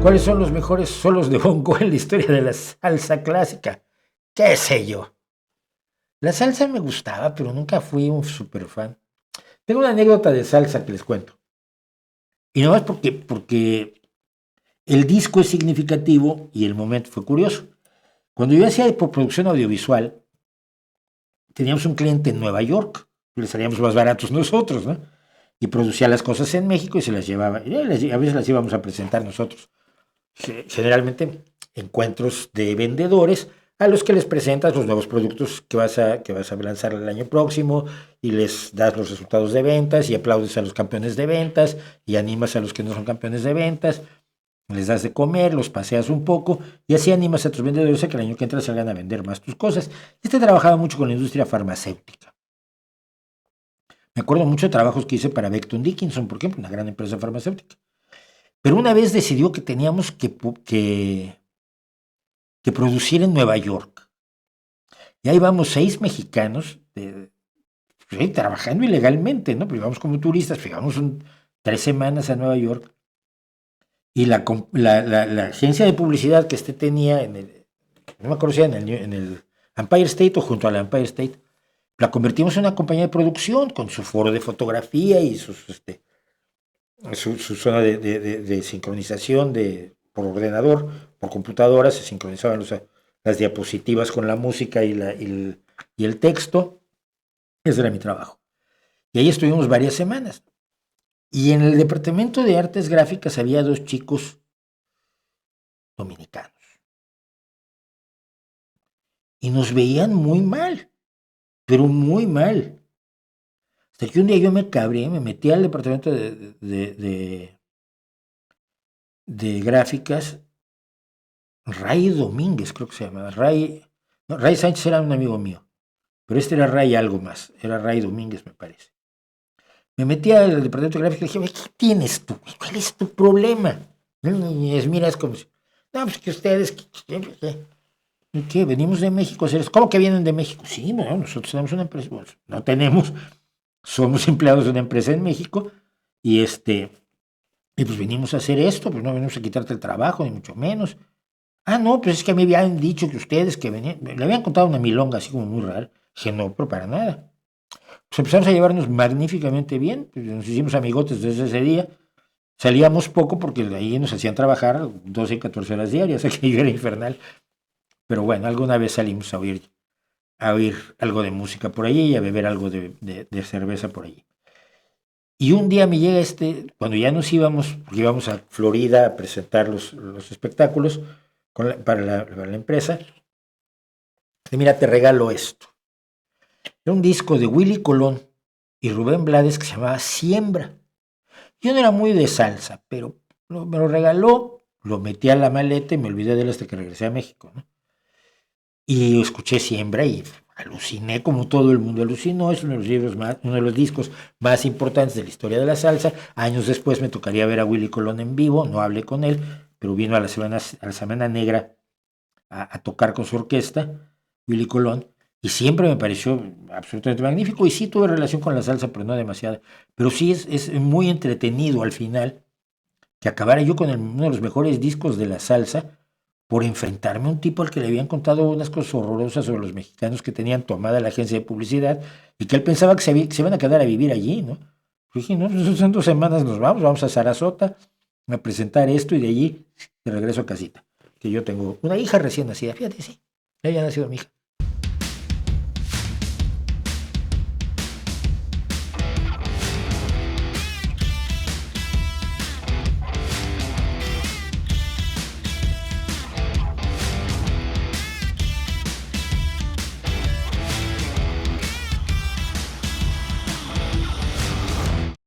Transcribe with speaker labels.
Speaker 1: ¿Cuáles son los mejores solos de bongo en la historia de la salsa clásica? ¿Qué sé yo? La salsa me gustaba, pero nunca fui un super fan. Tengo una anécdota de salsa que les cuento. Y no es porque el disco es significativo y el momento fue curioso. Cuando yo hacía producción audiovisual, teníamos un cliente en Nueva York, le salíamos más baratos nosotros, ¿no? Y producía las cosas en México y se las llevaba. Y a veces las íbamos a presentar nosotros. Generalmente encuentros de vendedores a los que les presentas los nuevos productos que vas a lanzar el año próximo y les das los resultados de ventas y aplaudes a los campeones de ventas y animas a los que no son campeones de ventas, les das de comer, los paseas un poco y así animas a tus vendedores a que el año que entra salgan a vender más tus cosas. Trabajaba mucho con la industria farmacéutica. Me acuerdo mucho de trabajos que hice para Becton Dickinson, por ejemplo, una gran empresa farmacéutica. Pero una vez decidió que teníamos que producir en Nueva York. Y ahí vamos 6 mexicanos trabajando ilegalmente, ¿no? Pero íbamos como turistas, íbamos 3 semanas a Nueva York. Y la agencia de publicidad que tenía no me acuerdo si era en el Empire State o junto al Empire State, la convertimos en una compañía de producción con su foro de fotografía y su zona de sincronización por ordenador, por computadora, se sincronizaban las diapositivas con la música y el texto. Ese era mi trabajo. Y ahí estuvimos varias semanas. Y en el departamento de artes gráficas había 2 chicos dominicanos. Y nos veían muy mal, pero muy mal. Hasta que un día yo me cabré, me metí al departamento de gráficas. Ray Domínguez, creo que se llamaba. Ray Sánchez era un amigo mío, pero era Ray algo más. Era Ray Domínguez, me parece. Me metí al departamento de gráficas y le dije, ¿qué tienes tú? ¿Cuál es tu problema? Mira, es como si, no, pues que ustedes, ¿qué? Venimos de México a hacer eso. ¿Cómo que vienen de México? Sí, bueno, nosotros tenemos una empresa. Bueno, no tenemos, somos empleados de una empresa en México y y pues venimos a hacer esto, pues no venimos a quitarte el trabajo, ni mucho menos. Ah, no, pues es que a mí me habían dicho que ustedes que venían, le habían contado una milonga así como muy rara. Dije, no, pero para nada. Pues empezamos a llevarnos magníficamente bien, pues nos hicimos amigotes desde ese día. Salíamos poco porque de ahí nos hacían trabajar 12, 14 horas diarias, aquello era infernal. Pero bueno, alguna vez salimos a oír algo de música por allí y a beber algo de cerveza por allí. Y un día me llega cuando ya nos íbamos, porque íbamos a Florida a presentar los espectáculos para la empresa, y mira, te regalo esto. Era un disco de Willy Colón y Rubén Blades que se llamaba Siembra. Yo no era muy de salsa, pero me lo regaló, lo metí a la maleta y me olvidé de él hasta que regresé a México, ¿no? Y escuché Siembra y aluciné como todo el mundo alucinó. Es uno de los discos más importantes de la historia de la salsa. Años después me tocaría ver a Willy Colón en vivo, no hablé con él, pero vino a la Semana Negra a tocar con su orquesta, Willy Colón, y siempre me pareció absolutamente magnífico. Y sí tuve relación con la salsa, pero no demasiada. Pero sí es muy entretenido al final que acabara yo con uno de los mejores discos de la salsa por enfrentarme a un tipo al que le habían contado unas cosas horrorosas sobre los mexicanos que tenían tomada la agencia de publicidad y que él pensaba que se iban a quedar a vivir allí, ¿no? Yo dije, no, pues en 2 semanas nos vamos a Sarasota a presentar esto y de allí de regreso a casita. Que yo tengo una hija recién nacida, fíjate, sí, ya había nacido mi hija.